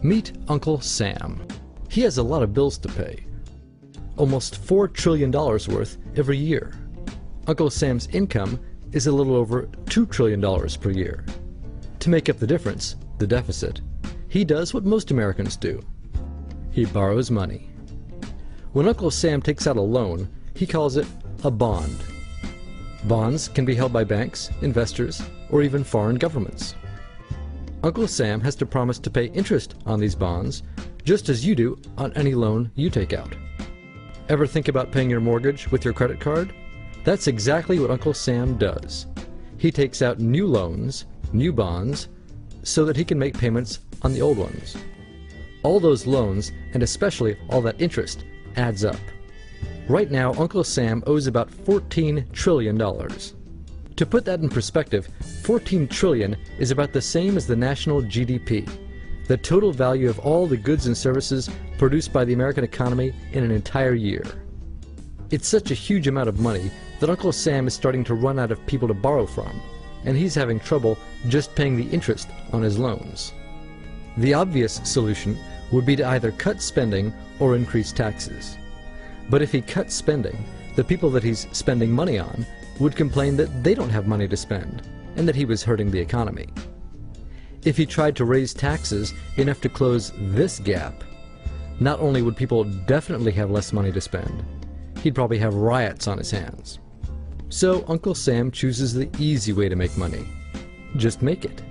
Meet Uncle Sam. He has a lot of bills to pay. Almost $4 trillion worth every year. Uncle Sam's income is a little over $2 trillion per year. To make up the difference, the deficit, he does what most Americans do. He borrows money. When Uncle Sam takes out a loan, he calls it a bond. Bonds can be held by banks, investors, or even foreign governments. Uncle Sam has to promise to pay interest on these bonds, just as you do on any loan you take out. Ever think about paying your mortgage with your credit card? That's exactly what Uncle Sam does. He takes out new loans, new bonds, so that he can make payments on the old ones. All those loans, and especially all that interest, adds up. Right now, Uncle Sam owes about $14 trillion. To put that in perspective, 14 trillion is about the same as the national GDP, the total value of all the goods and services produced by the American economy in an entire year. It's such a huge amount of money that Uncle Sam is starting to run out of people to borrow from, and he's having trouble just paying the interest on his loans. The obvious solution would be to either cut spending or increase taxes. But if he cuts spending, the people that he's spending money on would complain that they don't have money to spend, and that he was hurting the economy. If he tried to raise taxes enough to close this gap, not only would people definitely have less money to spend, he'd probably have riots on his hands. So Uncle Sam chooses the easy way to make money. Just make it.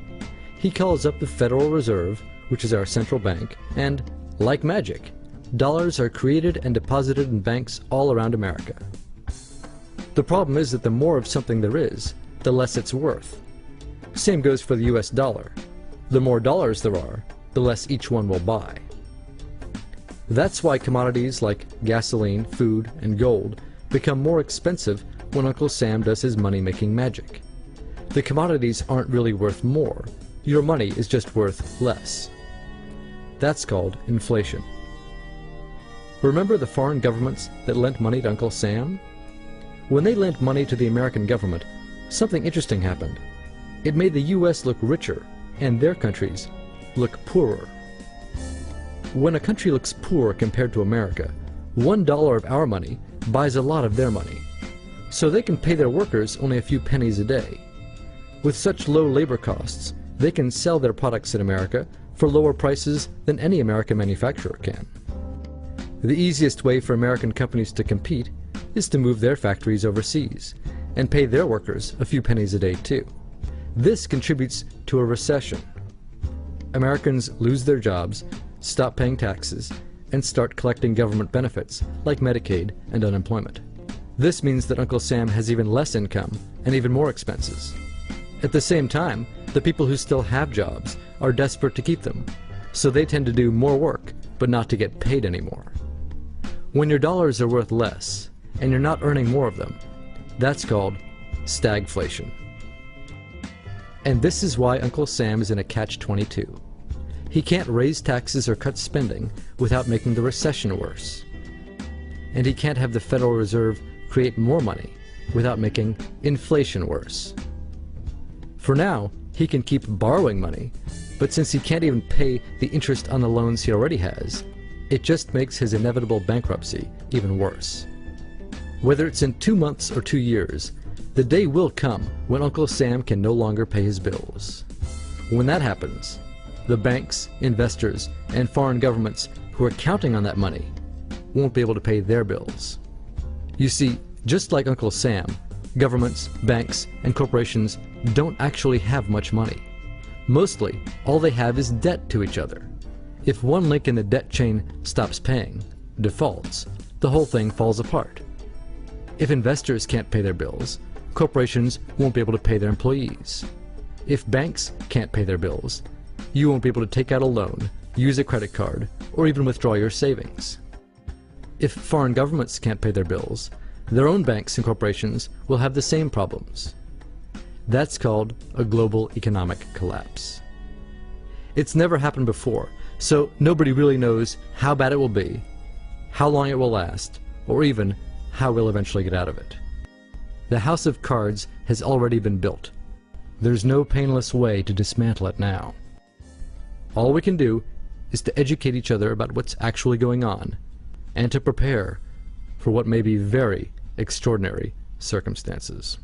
He calls up the Federal Reserve, which is our central bank, and, like magic, dollars are created and deposited in banks all around America. The problem is that the more of something there is, the less it's worth. Same goes for the US dollar. The more dollars there are, the less each one will buy. That's why commodities like gasoline, food, and gold become more expensive when Uncle Sam does his money-making magic. The commodities aren't really worth more. Your money is just worth less. That's called inflation. Remember the foreign governments that lent money to Uncle Sam? When they lent money to the American government, something interesting happened. It made the US look richer, and their countries look poorer. When a country looks poor compared to America, $1 of our money buys a lot of their money. So they can pay their workers only a few pennies a day. With such low labor costs, they can sell their products in America for lower prices than any American manufacturer can. The easiest way for American companies to compete is to move their factories overseas and pay their workers a few pennies a day too. This contributes to a recession. Americans lose their jobs, stop paying taxes, and start collecting government benefits like Medicaid and unemployment. This means that Uncle Sam has even less income and even more expenses. At the same time, the people who still have jobs are desperate to keep them, so they tend to do more work but not to get paid anymore. When your dollars are worth less and you're not earning more of them, that's called stagflation. And this is why Uncle Sam is in a catch-22. He can't raise taxes or cut spending without making the recession worse. And he can't have the Federal Reserve create more money without making inflation worse. For now, he can keep borrowing money, but since he can't even pay the interest on the loans he already has, it just makes his inevitable bankruptcy even worse. Whether it's in 2 months or 2 years, the day will come when Uncle Sam can no longer pay his bills. When that happens, the banks, investors, and foreign governments who are counting on that money won't be able to pay their bills. You see, just like Uncle Sam, governments, banks, and corporations don't actually have much money. Mostly, all they have is debt to each other. If one link in the debt chain stops paying, defaults, the whole thing falls apart. If investors can't pay their bills, corporations won't be able to pay their employees. If banks can't pay their bills, you won't be able to take out a loan, use a credit card, or even withdraw your savings. If foreign governments can't pay their bills, their own banks and corporations will have the same problems. That's called a global economic collapse. It's never happened before, so nobody really knows how bad it will be, how long it will last, or even how we'll eventually get out of it. The house of cards has already been built. There's no painless way to dismantle it now. All we can do is to educate each other about what's actually going on, and to prepare for what may be very extraordinary circumstances.